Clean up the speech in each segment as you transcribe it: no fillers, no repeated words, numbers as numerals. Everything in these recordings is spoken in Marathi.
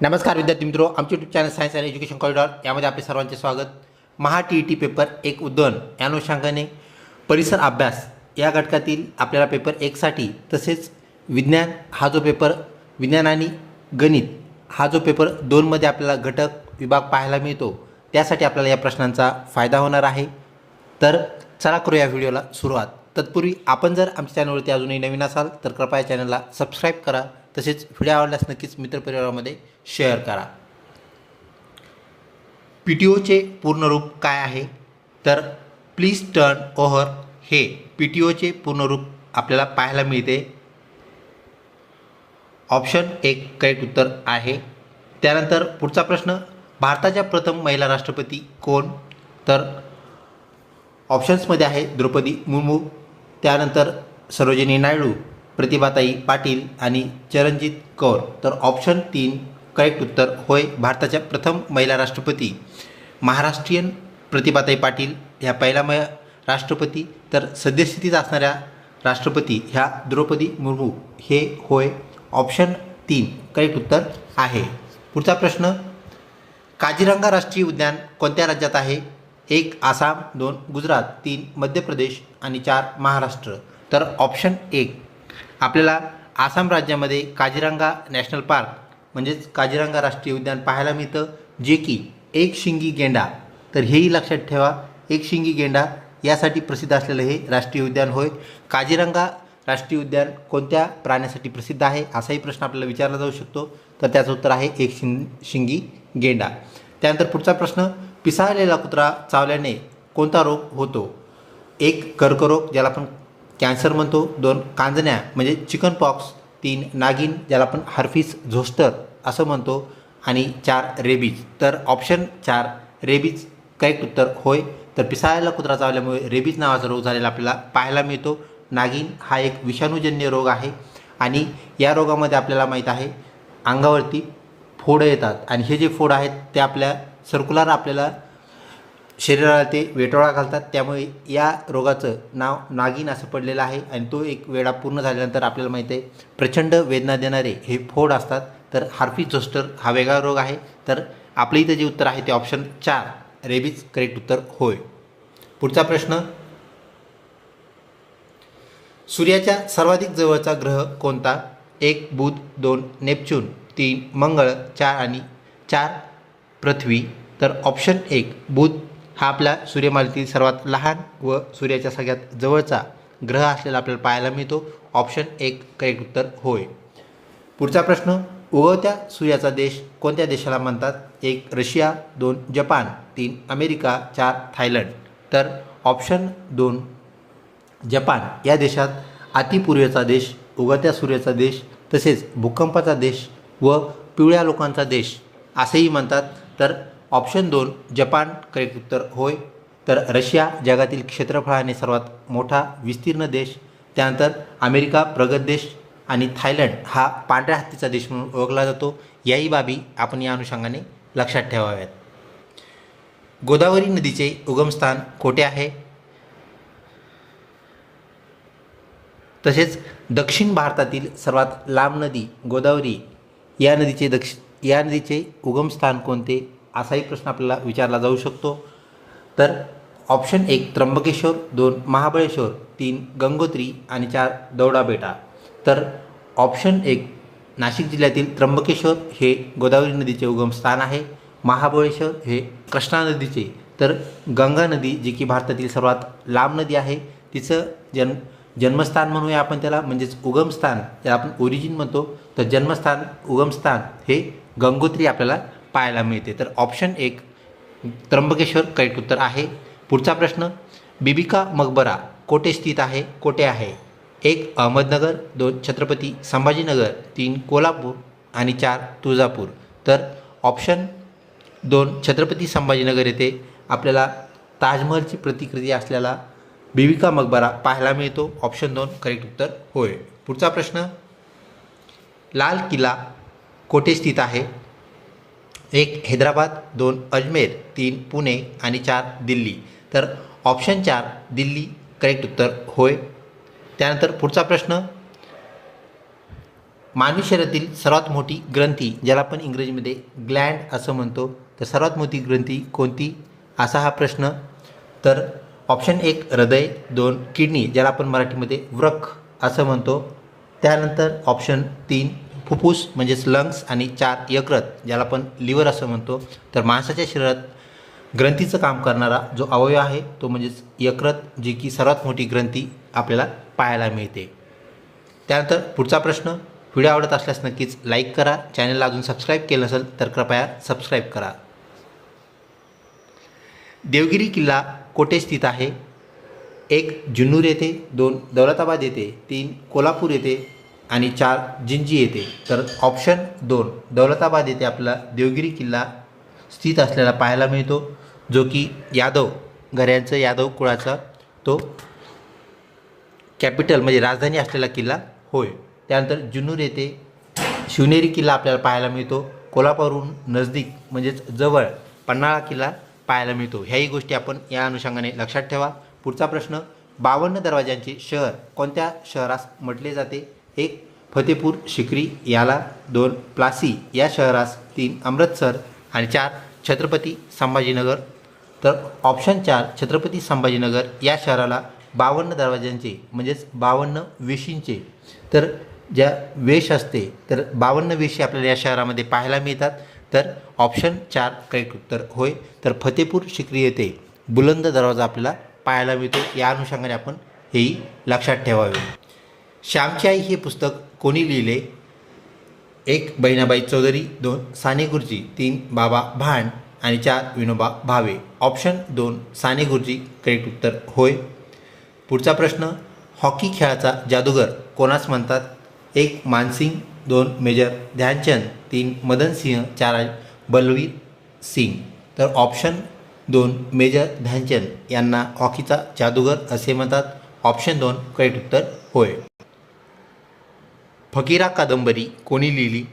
नमस्कार विद्यार्थी मित्रों, आमचे YouTube channel science and education corridor यामध्ये आपले सर्वांचे स्वागत. महा टी पेपर 1 उद्वहन या अनुषंगाने परिसर अभ्यास या घटकातील आपल्याला पेपर 1 साठी तसेच विज्ञान हा जो पेपर विज्ञान आणि गणित हा जो पेपर 2 मध्ये आपल्याला घटक विभाग पाहायला मिळतो, त्यासाठी आपल्याला या प्रश्नांचा फायदा होणार आहे. तर चला करू या व्हिडिओला सुरुवात. तत्पूर्वी आपण जर आमच्या चॅनलवरती अजूनही नवीन असाल तर कृपया चॅनलला सबस्क्राईब करा. तसेच व्हिडिओ आवडल्यास नक्कीच मित्रपरिवारामध्ये शेअर करा. PTOचे पूर्ण रूप काय आहे? तर प्लीज टर्न ओव्हर हे PTOचे पूर्ण रूप आपल्याला पाहायला मिळते. ऑप्शन 1 करेक्ट उत्तर आहे. त्यानंतर पुढचा प्रश्न, भारताच्या प्रथम महिला राष्ट्रपती कोण? तर ऑप्शन्समध्ये आहे द्रौपदी मुर्मू, त्यानंतर सरोजिनी नायडू, प्रतिभाताई पाटील आणि चरणजीत कौर. तर ऑप्शन 3 करेक्ट उत्तर होय. भारताच्या प्रथम महिला राष्ट्रपती महाराष्ट्रीयन प्रतिभाताई पाटील ह्या पहिल्या राष्ट्रपती, तर सद्यस्थितीत असणाऱ्या राष्ट्रपती ह्या द्रौपदी मुर्मू हे होय. ऑप्शन 3 करेक्ट उत्तर आहे. पुढचा प्रश्न, काझीरंगा राष्ट्रीय उद्यान कोणत्या राज्यात आहे? 1 आसाम, 2 गुजरात, 3 मध्य प्रदेश आणि 4 महाराष्ट्र. तर ऑप्शन 1 आपल्याला आसाम राज्यामध्ये काझीरंगा नॅशनल पार्क म्हणजेच काझीरंगा राष्ट्रीय उद्यान पाहायला मिळतं, जे की एक शिंगी गेंडा, तर हेही लक्षात ठेवा, एक शिंगी गेंडा यासाठी प्रसिद्ध असलेलं हे राष्ट्रीय उद्यान होय. काझीरंगा राष्ट्रीय उद्यान कोणत्या प्राण्यासाठी प्रसिद्ध आहे असाही प्रश्न आपल्याला विचारला जाऊ शकतो, तर त्याचं उत्तर आहे एक शिंगी गेंडा. त्यानंतर पुढचा प्रश्न, पिसाळलेला कुत्रा चावल्याने कोणता रोग होतो? 1 कर्करोग ज्याला आपण कॅन्सर म्हणतो, 2 कांजण्या म्हणजे चिकन पॉक्स, 3 नागिन ज्याला आपण हर्फिस झोस्टर असं म्हणतो आणि 4 रेबीज. तर ऑप्शन 4 रेबीज करेक्ट उत्तर होय. तर पिसाळलेला कुत्रा चावल्यामुळे रेबीज नावाचा रोग झालेला आपल्याला पाहायला मिळतो. नागिन हा एक विषाणूजन्य रोग आहे आणि या रोगामध्ये आपल्याला माहीत आहे अंगावरती फोड येतात आणि हे जे फोड आहेत ते आपल्या सर्क्युलर आपल्याला शरीराला ते वेटोळा घालतात, त्यामुळे या रोगाचं नाव नागिन असं पडलेलं आहे. आणि तो एक वेळा पूर्ण झाल्यानंतर आपल्याला माहीत आहे प्रचंड वेदना देणारे हे फोड असतात. तर हार्फिस झोस्टर हा वेगळा रोग आहे. तर आपलं इथं जे उत्तर आहे ते ऑप्शन 4 रेबीज करेक्ट उत्तर होय. पुढचा प्रश्न, सूर्याच्या सर्वाधिक जवळचा ग्रह कोणता? 1 बुध, 2 नेपच्यून, 3 मंगळ, 4 पृथ्वी. तर ऑप्शन 1 बुध हा आपल्या सूर्यमालेतील सर्वात लहान व सूर्याच्या सगळ्यात जवळचा ग्रह असलेला आपल्याला पाहायला मिळतो. ऑप्शन 1 करेक्ट उत्तर होय. पुढचा प्रश्न, उगवत्या सूर्याचा देश कोणत्या देशाला म्हणतात? 1 रशिया, 2 जपान, 3 अमेरिका, 4 थायलंड. तर ऑप्शन 2 जपान या देशात अतिपूर्वेचा देश, उगवत्या सूर्याचा देश, तसेच भूकंपाचा देश व पिवळ्या लोकांचा देश असेही म्हणतात. तर ऑप्शन 2 जपान करेक्ट उत्तर होय. तर रशिया जगातील क्षेत्रफळाने सर्वात मोठा विस्तीर्ण देश, त्यानंतर अमेरिका प्रगत देश आणि थायलंड हा पांढऱ्या हत्तीचा देश म्हणून ओळखला जातो. याही बाबी आपण या अनुषंगाने लक्षात ठेवाव्यात. गोदावरी नदीचे उगमस्थान कोठे आहे? तसेच दक्षिण भारतातील सर्वात लांब नदी गोदावरी या नदीचे उगमस्थान कोणते असाही प्रश्न आपल्याला विचारला जाऊ शकतो. तर ऑप्शन 1 त्र्यंबकेश्वर, 2 महाबळेश्वर, 3 गंगोत्री आणि 4 दौडा बेटा. तर ऑप्शन 1 नाशिक जिल्ह्यातील त्र्यंबकेश्वर हे गोदावरी नदीचे उगमस्थान आहे. महाबळेश्वर हे कृष्णा नदीचे, तर गंगा नदी जी की भारतातील सर्वात लांब नदी आहे तिचं जन्मस्थान म्हणूया आपण त्याला, म्हणजेच उगमस्थान त्याला आपण ओरिजिन म्हणतो. तर जन्मस्थान उगमस्थान हे गंगोत्री आपल्याला पाहायला मिळते. तर ऑप्शन 1 त्र्यंबकेश्वर करेक्ट उत्तर आहे. पुढचा प्रश्न, बीबी का मकबरा कोठे आहे? 1 अहमदनगर, 2 छत्रपती संभाजीनगर, 3 कोल्हापूर आणि 4 तुळजापूर. तर ऑप्शन 2 छत्रपती संभाजीनगर येथे आपल्याला ताजमहलची प्रतिकृती असलेला बीबी का मकबरा पाहायला मिळतो. ऑप्शन 2 करेक्ट उत्तर होय. पुढचा प्रश्न, लाल किल्ला कोठे स्थित आहे? 1 हैदराबाद, 2 अजमेर, 3 पुणे आणि 4 दिल्ली. तर ऑप्शन 4 दिल्ली करेक्ट उत्तर होय. त्यानंतर पुढचा प्रश्न, मानवी शरीरातील सर्वात मोठी ग्रंथी, ज्याला आपण इंग्रजीमध्ये ग्लँड असं म्हणतो, तर सर्वात मोठी ग्रंथी कोणती, असा हा प्रश्न. तर ऑप्शन 1 हृदय, 2 किडनी, ज्याला आपण मराठीमध्ये वृक्क असं म्हणतो. त्यानंतर ऑप्शन 3 फुफ्फुस म्हणजेच लंग्स, आणि 4 यकृत, ज्याला आपण लिव्हर असं म्हणतो. तर माणसाच्या शरीरात ग्रंथीचं काम करणारा जो अवयव आहे तो म्हणजेच यकृत, जी की सर्वात मोठी ग्रंथी आपल्याला पाहायला मिळते. त्यानंतर पुढचा प्रश्न. व्हिडिओ आवडत असल्यास नक्कीच लाईक करा. चॅनलला अजून सबस्क्राईब केलं नसेल तर कृपया सबस्क्राईब करा. देवगिरी किल्ला कोठे स्थित आहे? 1 जुन्नर येथे, 2 दौलताबाद येथे, 3 कोल्हापूर येथे, आणि 4 जिंजी येथे. तर ऑप्शन 2 दौलताबाद येथे आपला देवगिरी किल्ला स्थित असलेला पाहायला मिळतो, जो की यादव घराण्याचं, यादव कुळाचा तो कॅपिटल म्हणजे राजधानी असलेला किल्ला होय. त्यानंतर जुन्नर येथे शिवनेरी किल्ला आपल्याला पाहायला मिळतो. कोल्हापूरहून नजदीक म्हणजेच जवळ पन्हाळा किल्ला पाहायला मिळतो. ह्याही गोष्टी आपण या अनुषंगाने लक्षात ठेवा. पुढचा प्रश्न. 52 दरवाजांचे शहर कोणत्या शहरास म्हटले जाते? 1 फतेपूर शिकरी याला, 2 प्लासी या शहरास, 3 अमृतसर, आणि 4 छत्रपती संभाजीनगर. तर ऑप्शन 4 छत्रपती संभाजीनगर या शहराला 52 दरवाजांचे म्हणजेच 52 वेशींचे, तर ज्या वेश असते तर 52 वेशी आपल्याला या शहरामध्ये पाहायला मिळतात. तर ऑप्शन 4 करेक्ट उत्तर होय. तर फतेपूर शिकरी येथे बुलंद दरवाजा आपल्याला पाहायला मिळतो. या अनुषंगाने आपण हेही लक्षात ठेवावे. श्यामची आई हे पुस्तक कोणी लिहिले? 1 बहिणाबाई चौधरी, 2 साने गुरुजी, 3 बाबा भांड, आणि 4 विनोबा भावे. ऑप्शन 2 साने गुरुजी करेक्ट उत्तर होय. पुढचा प्रश्न. हॉकी खेळाचा जादूगर कोणास म्हणतात? 1 मानसिंग, 2 मेजर ध्यानचंद, 3 मदन सिंह, 4 बलवीर सिंग. तर ऑप्शन 2 मेजर ध्यानचंद यांना हॉकीचा जादूगर असे म्हणतात. ऑप्शन 2 करेक्ट उत्तर होय. फकीरा कादंबरी कोणी लिहिली?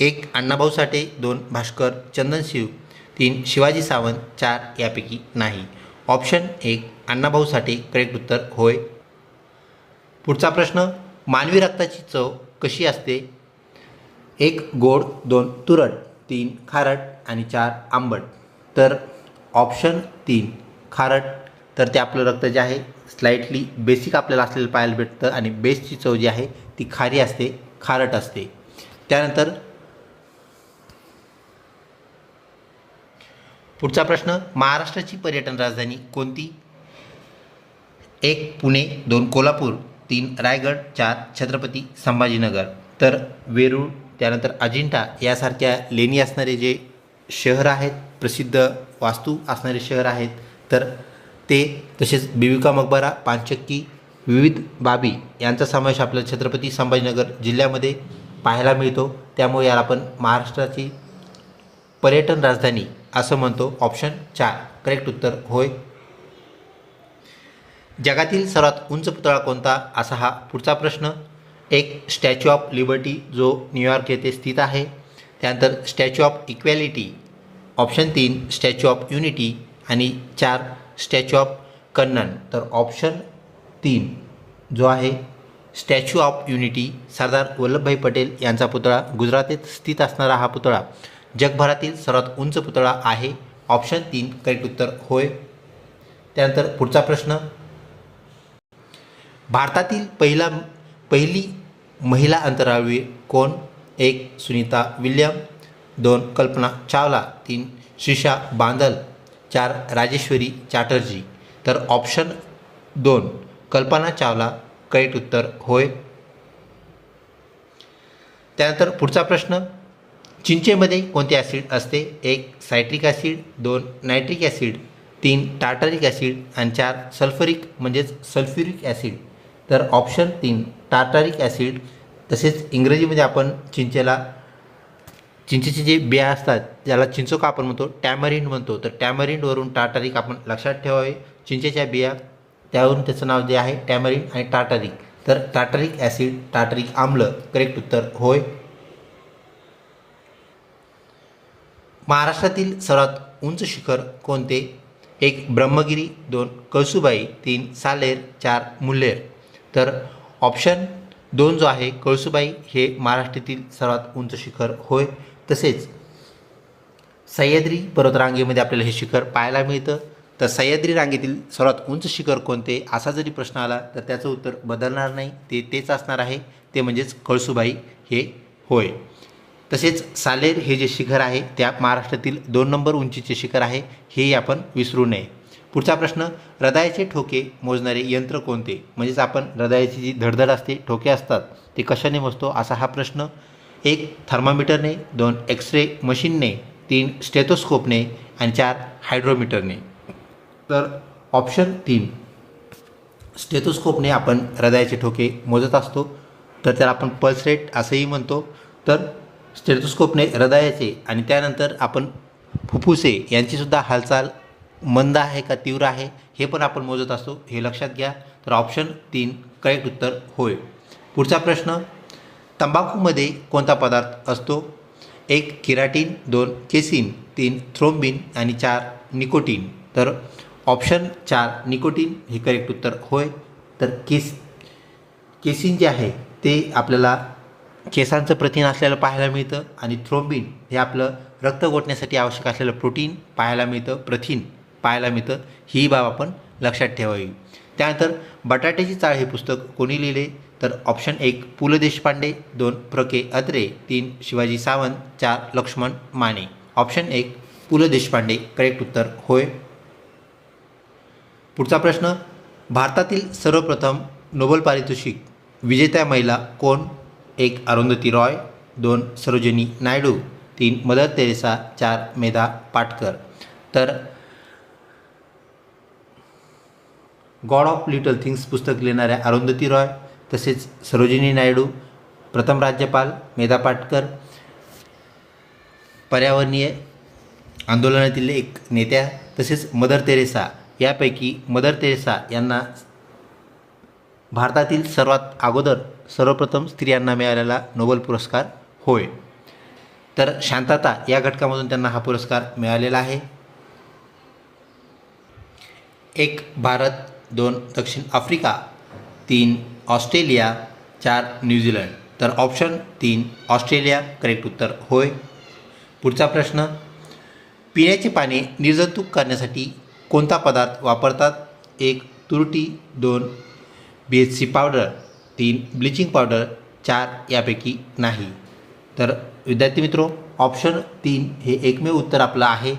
1 अण्णाभाऊ साठे, 2 भास्कर चंदनशिव, 3 शिवाजी सावंत, 4 यापैकी नाही. ऑप्शन 1 अण्णाभाऊ साठे करेक्ट उत्तर होय. पुढचा प्रश्न. मानवी रक्ताची चव कशी असते? 1 गोड, 2 तुरट, 3 खारट, आणि 4 आंबट. तर ऑप्शन 3 खारट. तर ते आपलं रक्त जे आहे स्लाइटली बेसिक आपल्याला असलेलं पाहायला भेटतं, आणि बेसची चव जी आहे ती खारी असते, खारट असते. त्यानंतर पुढचा प्रश्न. महाराष्ट्राची पर्यटन राजधानी कोणती? 1 पुणे, 2 कोल्हापूर, 3 रायगड, 4 छत्रपती संभाजीनगर. तर वेरूळ, त्यानंतर अजिंठा यासारख्या लेणी असणारे जे शहर आहेत, प्रसिद्ध वास्तू असणारे शहर आहेत, तर ते, तसेच बिबी का मकबरा, पानचक्की, विविध बाबी यांचा समावेश आपल्याला छत्रपती संभाजीनगर जिल्ह्यामध्ये पाहायला मिळतो. त्यामुळे याला आपण महाराष्ट्राची पर्यटन राजधानी असं म्हणतो. ऑप्शन 4 करेक्ट उत्तर होय. जगातील सर्वात उंच पुतळा कोणता, असा हा पुढचा प्रश्न. 1 स्टॅच्यू ऑफ लिबर्टी, जो न्यूयॉर्क येथे स्थित आहे. त्यानंतर statue of equality. Option 3 statue of unity, आणि 4 स्टॅच्यू ऑफ कन्नन. तर ऑप्शन 3 जो आहे statue of unity, Sardar Vallabhbhai Patel यांचा पुतळा, गुजरातेत स्थित असणारा हा पुतळा जगभरातील सर्वात उंच पुतळा आहे. ऑप्शन 3 करेक्ट उत्तर होय. त्यानंतर पुढचा प्रश्न. भारतातील पहिली महिला अंतराळवीर कोण? 1 सुनीता विल्यम, 2 कल्पना चावला, 3 श्रीषा बांदल, 4 राजेश्वरी चॅटर्जी. तर ऑप्शन 2 कल्पना चावला करेक्ट उत्तर होय. त्यानंतर पुढचा प्रश्न. चिंचेमध्ये कोणते ॲसिड असते? 1 citric acid, 2 nitric acid, 3 tartaric acid, आणि 4 सल्फ्युरिक म्हणजेच सल्फ्युरिक ॲसिड. तर ऑप्शन 3 टार्टरिक ॲसिड. तसेच इंग्रजीमध्ये आपण चिंचेचे जे बिया असतात ज्याला चिंचोका आपण म्हणतो, टॅमरिंड म्हणतो. तर टॅमरिंडवरून टार्टरिक आपण लक्षात ठेवावे. चिंचेच्या बिया, त्यावरून त्याचं नाव जे आहे टॅमरिंड आणि टार्टरिक. तर टार्टरिक ॲसिड, टार्टरिक आम्ल करेक्ट उत्तर होय. महाराष्ट्रातील सर्वात उंच शिखर कोणते? 1 ब्रह्मगिरी, 2 कळसुबाई, 3 सालेर, 4 मुल्लेर. तर ऑप्शन 2 जो आहे कळसुबाई हे महाराष्ट्रातील सर्वात उंच शिखर होय. तसेच सह्याद्री पर्वतरांगेमध्ये आपल्याला हे शिखर पाहायला मिळतं. तर सह्याद्री रांगेतील सर्वात उंच शिखर कोणते असा जरी प्रश्न आला तर त्याचं उत्तर बदलणार नाही, तेच असणार आहे, ते म्हणजेच कळसुबाई हे होय. तसेच सालेर हे जे शिखर आहे त्या महाराष्ट्रातील 2 नंबर उंचीचे शिखर आहे, हेही आपण विसरू नये. पुढचा प्रश्न, हृदयाचे ठोके मोजणारे यंत्र कोणते? म्हणजेच आपण हृदयाची जी धडधड असते, ठोके असतात, ते कशाने मोजतो असा हा प्रश्न. 1 थर्मामीटरने, 2 एक्सरे मशीनने, 3 स्टेथोस्कोपने आणि 4 हायड्रोमीटरने. तर ऑप्शन 3 स्टेथोस्कोपने आपण हृदयाचे ठोके मोजत असतो, तर त्याला आपण पल्स रेट असंही म्हणतो. तर स्टेथोस्कोपने हृदयाचे आणि त्यानंतर आपण फुफ्फुसे यांचीसुद्धा हालचाल मंद आहे का तीव्र आहे हे पण आपण मोजत असतो, हे लक्षात घ्या. तर ऑप्शन 3 करेक्ट उत्तर होय. पुढचा प्रश्न, तंबाखूमध्ये कोणता पदार्थ असतो? 1 केराटीन, 2 केसिन, 3 थ्रोम्बिन आणि 4 निकोटीन. तर ऑप्शन 4 निकोटीन हे करेक्ट उत्तर होय. तर केसिन जे आहे ते आपल्याला केसांचं प्रथिन असलेलं पाहायला मिळतं आणि थ्रोम्बिन हे आपलं रक्त गोठण्यासाठी आवश्यक असलेलं प्रोटीन पाहायला मिळतं, प्रथिन पाहायला मिळतं. ही बाब आपण लक्षात ठेवावी. त्यानंतर बटाट्याची चाळ हे पुस्तक कोणी लिहिले? तर ऑप्शन 1 पु ल देशपांडे, 2 प्र के अत्रे, 3 शिवाजी सावंत, 4 लक्ष्मण माने. ऑप्शन 1 पु ल देशपांडे करेक्ट उत्तर होय. पुढचा प्रश्न, भारतातील सर्वप्रथम नोबेल पारितोषिक विजेत्या महिला कोण? 1 अरुंधती रॉय, 2 सरोजिनी नायडू, 3 मदर तेरेसा, 4 मेधा पाटकर. तर गॉड ऑफ लिटल थिंग्स पुस्तक लिहिणाऱ्या अरुंधती रॉय, तसेच सरोजिनी नायडू, प्रथम राज्यपाल मेधा पाटकर, पर्यावरणीय आंदोलनातील एक नेत्या, तसेच मदर तेरेसा. यापैकी मदर तेरेसा यांना भारतातील सर्वप्रथम स्त्रियांना मिळालेला नोबेल पुरस्कार होय. तर शांतता या घटकामधून त्यांना हा पुरस्कार मिळालेला आहे. 1 भारत, 2 दक्षिण आफ्रिका, 3 ऑस्ट्रेलिया, 4 न्यूझीलंड. तर ऑप्शन 3 ऑस्ट्रेलिया करेक्ट उत्तर होय. पुढचा प्रश्न, पिण्याचे पाणी निर्जंतुक करण्यासाठी कोणता पदार्थ वापरतात? 1 तुरटी, 2 BHC पावडर, 3 ब्लिचिंग पावडर, 4 यापैकी नाही. तर विद्यार्थी मित्रो, ऑप्शन 3 हे एकमेव उत्तर आपलं आहे.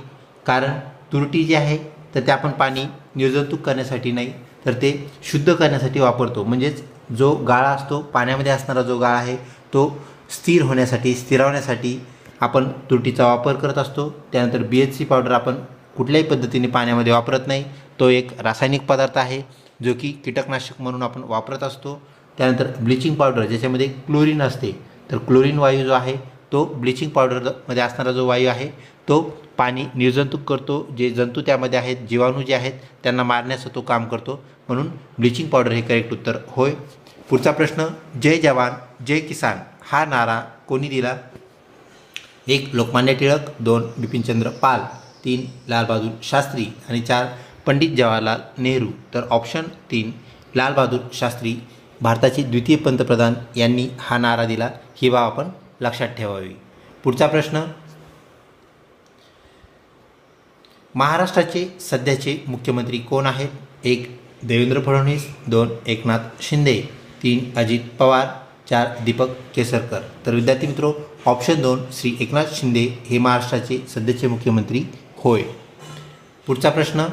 कारण तुरटी जी आहे तर ते आपण पाणी निर्जंतुक करण्यासाठी नाही तर ते शुद्ध करण्यासाठी वापरतो. म्हणजेच जो गाळा असतो, पाण्यामध्ये असणारा जो गाळा आहे तो स्थिरावण्यासाठी आपण तुरटीचा वापर करत असतो. त्यानंतर BHC पावडर आपण कुठल्याही पद्धतीने पाण्यामध्ये वापरत नाही, तो एक रासायनिक पदार्थ आहे जो की कीटकनाशक म्हणून आपण वापरत असतो. त्यानंतर ब्लिचिंग पावडर ज्याच्यामध्ये क्लोरीन असते, तर क्लोरीन वायू जो आहे तो ब्लिचिंग पावडरमध्ये असणारा जो वायू आहे तो पाणी निर्जंतुक करतो. जे जंतू त्यामध्ये आहेत, जीवाणू जे आहेत त्यांना मारण्याचं तो काम करतो, म्हणून ब्लिचिंग पावडर हे करेक्ट उत्तर होय. पुढचा प्रश्न, जय जवान जय किसान हा नारा कोणी दिला? 1 लोकमान्य टिळक, 2 बिपिनचंद्र पाल, 3 लालबहादूर शास्त्री आणि 4 पंडित जवाहरलाल नेहरू. तर ऑप्शन 3 लालबहादूर शास्त्री भारताचे द्वितीय पंतप्रधान यांनी हा नारा दिला, ही बाब आपण लक्षात ठेवावी. पुढचा प्रश्न, महाराष्ट्राचे सध्याचे मुख्यमंत्री कोण आहेत? 1 देवेंद्र फडणवीस, 2 एकनाथ शिंदे, 3 अजित पवार, 4 दीपक केसरकर. तर विद्यार्थी मित्रो, ऑप्शन 2 श्री एकनाथ शिंदे हे महाराष्ट्राचे सध्याचे मुख्यमंत्री होय. पुढचा प्रश्न,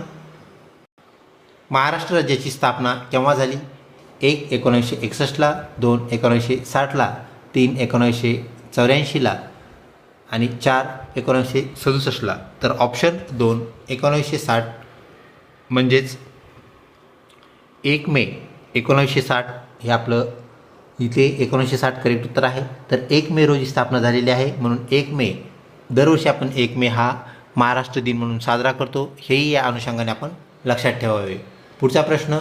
महाराष्ट्र राज्याची स्थापना केव्हा झाली? 1 1961ला, 2 1960ला, 3 1984ला आणि 4 1967ला. तर ऑप्शन 2 1960 म्हणजेच 1 मे 1960 हे आपलं इथे 1960 करेक्ट उत्तर आहे. तर 1 मे रोजी स्थापना झालेली आहे, म्हणून 1 मे दरवर्षी आपण 1 मे हा महाराष्ट्र दिन म्हणून साजरा करतो, हेही या अनुषंगाने आपण लक्षात ठेवावे. पुढचा प्रश्न,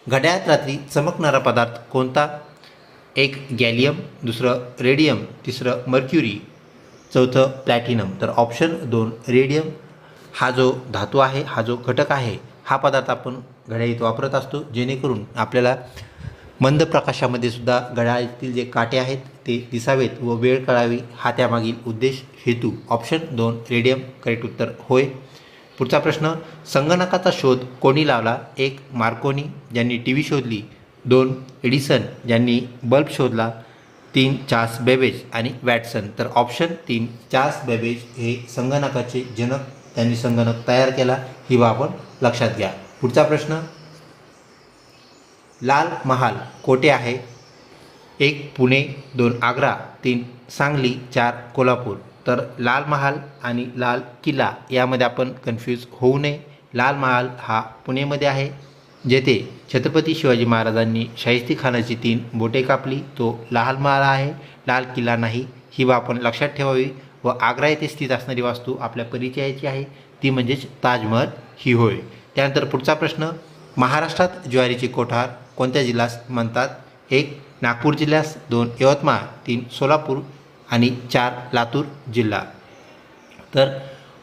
घड्याळात रात्री चमकणारा पदार्थ कोणता? 1 गॅलियम, 2 रेडियम, 3 मर्क्युरी, 4 प्लॅटिनम. तर ऑप्शन 2 रेडियम हा जो धातू आहे, हा जो घटक आहे, हा पदार्थ आपण घड्याळीत वापरत असतो जेणेकरून आपल्याला मंद प्रकाशामध्ये सुद्धा घड्याळातील जे काटे आहेत ते दिसावेत व वेळ कळावी हा त्यामागील उद्देश हेतू. ऑप्शन 2 रेडियम करेक्ट उत्तर होय. पुढचा प्रश्न, संगणकाचा शोध कोणी लावला? 1 मार्कोनी ज्यांनी टी व्ही शोधली, 2 एडिसन ज्यांनी बल्ब शोधला, 3 चार्ल्स बेबेज आणि वॅटसन. तर ऑप्शन 3 चार्ल्स बेबेज हे संगणकाचे जनक, त्यांनी संगणक तयार केला ही बाब आपण लक्षात घ्या. पुढचा प्रश्न, लाल महाल कोठे आहे? 1 पुणे, 2 आग्रा, 3 सांगली, 4 कोल्हापूर. तर लाल महाल आणि लाल किल्ला यामध्ये आपण कन्फ्यूज होऊ नये. लाल महाल हा पुणेमध्ये आहे, जेथे छत्रपती शिवाजी महाराजांनी शाहिस्ती खानाची 3 बोटे कापली, तो लाल महाल आहे, लाल किल्ला नाही. ही बाब आपण लक्षात ठेवावी. व आग्रा येथे स्थित असणारी वास्तू आपल्या परिचयाची आहे, ती म्हणजेच ताजमहल ही होय. त्यानंतर पुढचा प्रश्न, महाराष्ट्रात ज्वारीचे कोठार कोणत्या जिल्ह्यास म्हणतात? 1 नागपूर जिल्ह्यास, 2 यवतमाळ, 3 सोलापूर आणि 4 लातूर जिल्हा. तर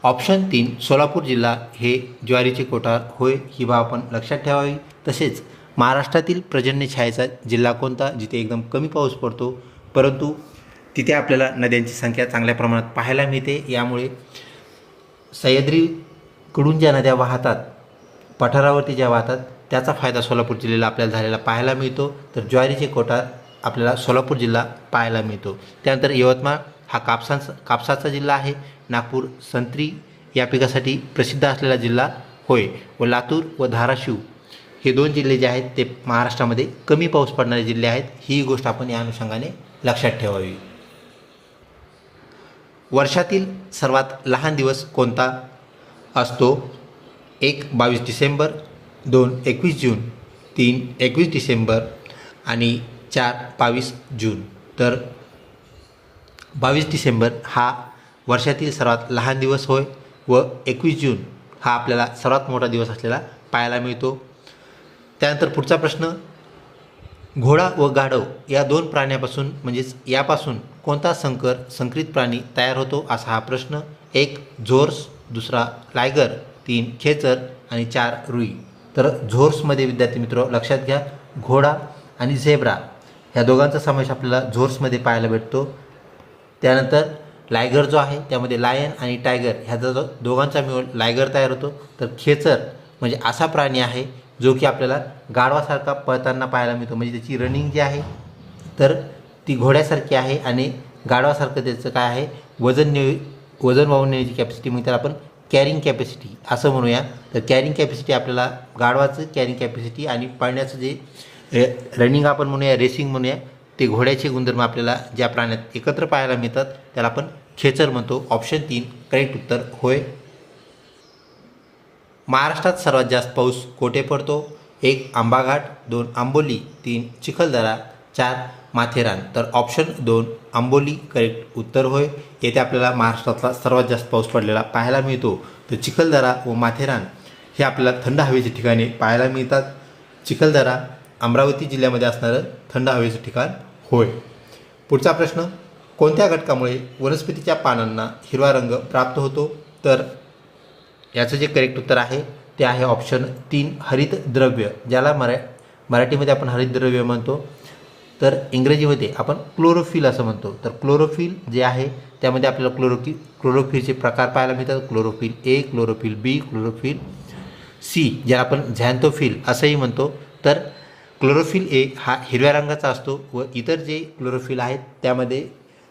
ऑप्शन 3 सोलापूर जिल्हा हे ज्वारीचे कोठार होय, ही बाब आपण लक्षात ठेवावी. तसेच महाराष्ट्रातील पर्जन्य छायेचा जिल्हा कोणता? जिथे एकदम कमी पाऊस पडतो, परंतु तिथे आपल्याला नद्यांची संख्या चांगल्या प्रमाणात पाहायला मिळते. यामुळे सह्याद्रीकडून ज्या नद्या वाहतात, पठारावरती ज्या वाहतात, त्याचा फायदा सोलापूर जिल्ह्याला आपल्याला झालेला पाहायला मिळतो. तर ज्वारीचे कोठार आपल्याला सोलापूर जिल्हा पाहायला मिळतो. त्यानंतर यवतमाळ हा कापसाचा जिल्हा आहे. नागपूर संत्री या पिकासाठी प्रसिद्ध असलेला जिल्हा होय. व लातूर व धाराशिव हे 2 जिल्हे जे आहेत ते महाराष्ट्रामध्ये कमी पाऊस पडणारे जिल्हे आहेत. ही गोष्ट आपण या अनुषंगाने लक्षात ठेवावी. वर्षातील सर्वात लहान दिवस कोणता असतो? 1 22 डिसेंबर, 2 21 जून, 3 21 डिसेंबर आणि 4 22 जून. तर 22 डिसेंबर हा वर्षातील सर्वात लहान दिवस होय व 21 जून हा आपल्याला सर्वात मोठा दिवस असलेला पाहायला मिळतो. त्यानंतर पुढचा प्रश्न, घोडा व गाढव या 2 प्राण्यापासून म्हणजेच यापासून कोणता संकरित प्राणी तयार होतो असा हा प्रश्न. 1 झोर्स, दुसरा लायगर, 3 खेचर आणि 4 रुई. तर झोर्समध्ये विद्यार्थी मित्र लक्षात घ्या, घोडा आणि झेब्रा ह्या दोघांचा समावेश आपल्याला झोर्समध्ये पाहायला भेटतो. त्यानंतर लायगर जो आहे त्यामध्ये लायन आणि टायगर ह्याचा दोघांचा मिळून लायगर तयार होतो. तर खेचर म्हणजे असा प्राणी आहे जो की आपल्याला गाढवासारखा पळताना पाहायला मिळतो, म्हणजे त्याची रनिंग जी आहे तर ती घोड्यासारखी आहे आणि गाढवासारखं त्याचं काय आहे वजन वाहून नेण्याची कॅपॅसिटी, मग त्याला आपण कॅरिंग कॅपॅसिटी असं म्हणूया. तर कॅरिंग कॅपॅसिटी आपल्याला गाढवाचं कॅरिंग कॅपॅसिटी आणि पळण्याचं जे रनिंग आपण म्हणूया, रेसिंग म्हणूया, ते घोड्याचे गुणधर्म आपल्याला ज्या प्राण्यात एकत्र पाहायला मिळतात त्याला आपण खेचर म्हणतो. ऑप्शन 3 करेक्ट उत्तर होय. महाराष्ट्रात सर्वात जास्त पाऊस कोठे पडतो? 1 आंबाघाट, 2 आंबोली, 3 चिखलदरा, 4 माथेरान. तर ऑप्शन 2 आंबोली करेक्ट उत्तर होय. येथे आपल्याला महाराष्ट्रातला सर्वात जास्त पाऊस पडलेला पाहायला मिळतो. तर चिखलदरा व माथेरान हे आपल्याला थंड हवेचे ठिकाणी पाहायला मिळतात. चिखलदरा अमरावती जिल्ह्यामध्ये असणारं थंड हवेचं ठिकाण होय. पुढचा प्रश्न, कोणत्या घटकामुळे वनस्पतीच्या पानांना हिरवा रंग प्राप्त होतो? तर याचं जे करेक्ट उत्तर आहे ते आहे ऑप्शन 3 हरित द्रव्य, ज्याला मराठीमध्ये आपण हरित द्रव्य म्हणतो, तर इंग्रजीमध्ये आपण क्लोरोफिल असं म्हणतो. तर क्लोरोफिल जे आहे त्यामध्ये आपल्याला क्लोरोफिलचे प्रकार पाहायला मिळतात. Chlorophyll A, chlorophyll B, chlorophyll C, ज्याला आपण झॅन्थोफिल असंही म्हणतो. तर क्लोरोफिल ए हा हिरव्या रंगाचा असतो व इतर जे क्लोरोफिल आहेत त्यामध्ये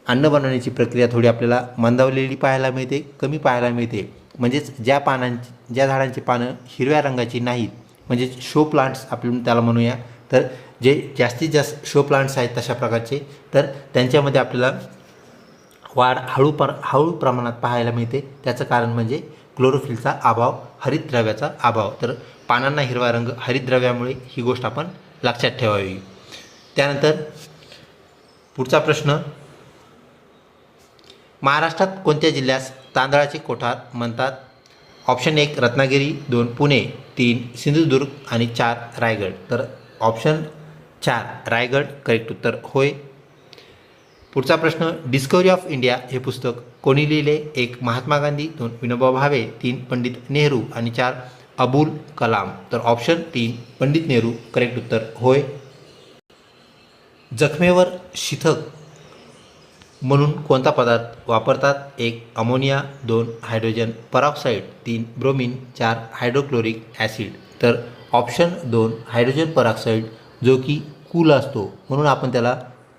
अन्न बनवण्याची प्रक्रिया थोडी आपल्याला मंदावलेली पाहायला मिळते, कमी पाहायला मिळते. म्हणजेच ज्या झाडांची पानं हिरव्या रंगाची नाहीत, म्हणजेच शो प्लांट्स आपण त्याला म्हणूया, तर जे जास्तीत जास्त शो प्लांट्स आहेत तशा प्रकारचे, तर त्यांच्यामध्ये आपल्याला वाढ हळू प्रमाणात पाहायला मिळते. त्याचं कारण म्हणजे क्लोरोफिलचा अभाव, हरितद्रव्याचा अभाव. तर पानांना हिरवा रंग हरितद्रव्यामुळे, ही गोष्ट आपण लक्षात ठेवावी. त्यानंतर पुढचा प्रश्न, महाराष्ट्रात कोणत्या जिल्ह्यास तांदळाचे कोठार म्हणतात? ऑप्शन 1 रत्नागिरी, 2 पुणे, 3 सिंधुदुर्ग आणि 4 रायगड. तर ऑप्शन 4 रायगड करेक्ट उत्तर होय. पुढचा प्रश्न, डिस्कवरी ऑफ इंडिया हे पुस्तक कोणी लिहिले? 1 महात्मा गांधी, 2 विनोबा भावे, 3 पंडित नेहरू आणि 4 अबुल कलाम. तर ऑप्शन 3 पंडित नेहरू करेक्ट उत्तर होय. जखमेवर शीतक म्हणून कोणता पदार्थ वापरतात? 1 ammonia, 2 hydrogen peroxide, 3 bromine, 4 hydrochloric acid. तर ऑप्शन 2 हायड्रोजन परऑक्साईड, जो की कूल असतो म्हणून आपण त्याला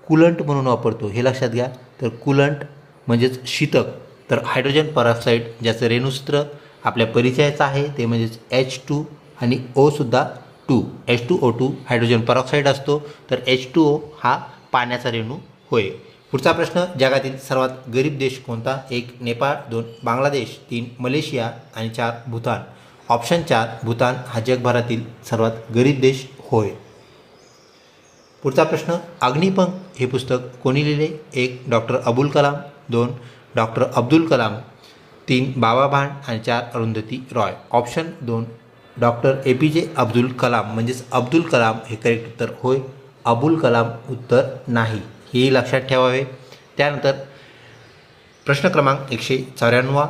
कूलंट म्हणून वापरतो, हे लक्षात घ्या. तर कूलंट म्हणजेच शीतक. तर हायड्रोजन परऑक्साईड ज्याचं रेणुसूत्र आपल्या परिचयाचं आहे ते म्हणजेच H2 आणि O सुद्धा 2 H2O2 हायड्रोजन परऑक्साईड असतो. तर H2O हा पाण्याचा रेणू होय. पुढचा प्रश्न, जगातील सर्वात गरीब देश कोणता? 1 नेपाळ, 2 बांगलादेश, 3 मलेशिया आणि 4 भूतान. ऑप्शन 4 भूतान हा जगभरातील सर्वात गरीब देश होय. पुढचा प्रश्न, अग्निपंख हे पुस्तक कोणी लिहिले? 1 डॉक्टर अबुल कलाम, 2 डॉक्टर अब्दुल कलाम, 3 बाबा भांड आणि 4 Arundhati Roy. Option 2 doctor APJ Abdul Kalam म्हणजेच अब्दुल कलाम हे करेक्ट उत्तर होय. अबुल कलाम उत्तर नाही, हेही लक्षात ठेवावे. त्यानंतर प्रश्न क्रमांक 194,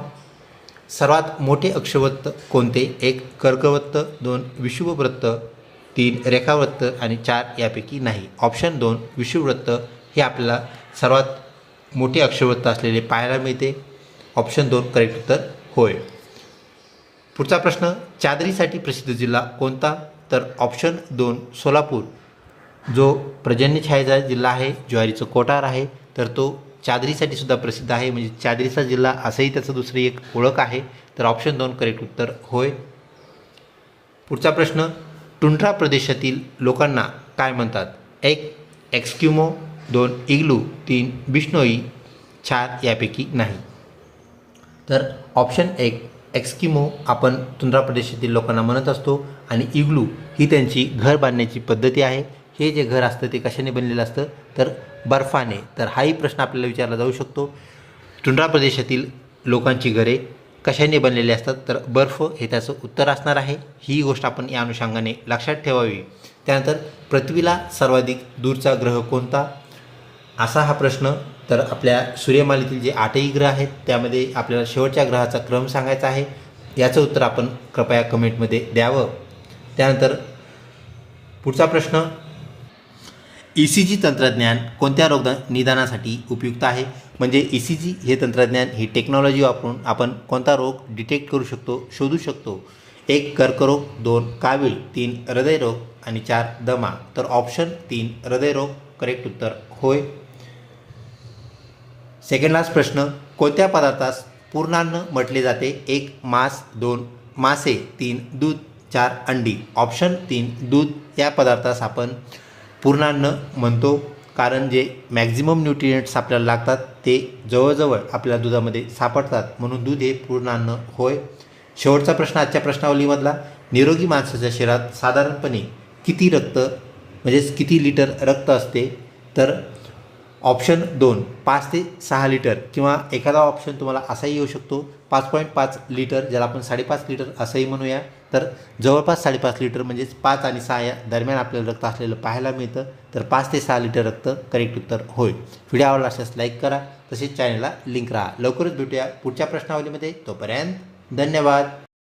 सर्वात मोठे अक्षवृत्त कोणते? 1 कर्कवृत्त, 2 विषुववृत्त, 3 रेखावृत्त आणि 4 यापैकी नाही. ऑप्शन 2 विषुववृत्त हे आपल्याला सर्वात मोठे अक्षवृत्त असलेले पाहायला मिळते. ऑप्शन 2 करेक्ट उत्तर होय. पुढचा प्रश्न, चादरीसाठी प्रसिद्ध जिल्हा कोणता? तर ऑप्शन 2 सोलापूर, जो पर्जन्यछायेचा जिल्हा आहे, ज्वारीचं कोठार आहे, तर तो चादरीसाठी सुद्धा प्रसिद्ध आहे, म्हणजे चादरीचा जिल्हा असंही त्याचं दुसरी एक ओळख आहे. तर ऑप्शन 2 करेक्ट उत्तर होय. पुढचा प्रश्न, टुंड्रा प्रदेशातील लोकांना काय म्हणतात? 1 एक्स्किमो, 2 इग्लू, 3 बिश्नोई, 4 यापैकी नाही. तर ऑप्शन 1 एक्स्किमो आपण टुंड्रा प्रदेशातील लोकांना म्हणत असतो आणि इग्लू ही त्यांची घर बांधण्याची पद्धती आहे. हे जे घर असतं ते कशाने बनलेलं असतं? तर बर्फाने. तर हाही प्रश्न आपल्याला विचारला जाऊ शकतो. टुंड्रा प्रदेशातील लोकांची घरे कशाने बनलेली असतात? तर बर्फ हे त्याचं उत्तर असणार आहे. ही गोष्ट आपण या अनुषंगाने लक्षात ठेवावी. त्यानंतर पृथ्वीला सर्वाधिक दूरचा ग्रह कोणता? असा हा प्रश्न. तर आपल्या सूर्यमालेतील जे 8ही ग्रह आहेत त्यामध्ये आपल्याला शेवटच्या ग्रहाचा क्रम सांगायचा आहे. याचं उत्तर आपण कृपया कमेंटमध्ये द्यावं. त्यानंतर पुढचा प्रश्न, ECG तंत्रज्ञान कोणत्या रोग निदानासाठी उपयुक्त आहे? म्हणजे ECG हे तंत्रज्ञान, ही टेक्नॉलॉजी वापरून आपण कोणता रोग डिटेक्ट करू शकतो, शोधू शकतो? 1 कर्करोग, 2 कावीळ, 3 हृदयरोग आणि 4 दमा. तर ऑप्शन 3 हृदयरोग करेक्ट उत्तर होय. सेकंड लास्ट प्रश्न, कोणत्या पदार्थास पूर्णान्न म्हटले जाते? 1 मांस, 2 मासे, 3 दूध, 4 अंडी. ऑप्शन 3 दूध या पदार्थास आपण पूर्णान्न म्हणतो, कारण जे मॅक्झिमम न्यूट्रिएंट्स आपल्याला लागतात ते जवळजवळ आपल्या दुधामध्ये सापडतात, म्हणून दूध हे पूर्णान्न होय. शेवटचा प्रश्न आजच्या प्रश्नावलीमधला, निरोगी माणसाच्या शरीरात साधारणपणे किती रक्त म्हणजेच किती लिटर रक्त असते? तर ऑप्शन 2 5 ते 6 लिटर, किंवा एखादा ऑप्शन तुम्हाला असाही येऊ शकतो 5.5 लिटर, ज्याला आपण 5.5 लिटर असंही म्हणूया. तर जवळपास 5.5 लिटर म्हणजेच 5 आणि 6 या दरम्यान आपल्याला रक्त असलेलं पाहायला मिळतं. तर 5 ते 6 लिटर रक्त करेक्ट उत्तर होय. व्हिडिओ आवडला असल्यास लाईक करा, तसेच चॅनलला लिंक राहा. लवकरच भेटूया पुढच्या प्रश्नावलीमध्ये. तोपर्यंत धन्यवाद.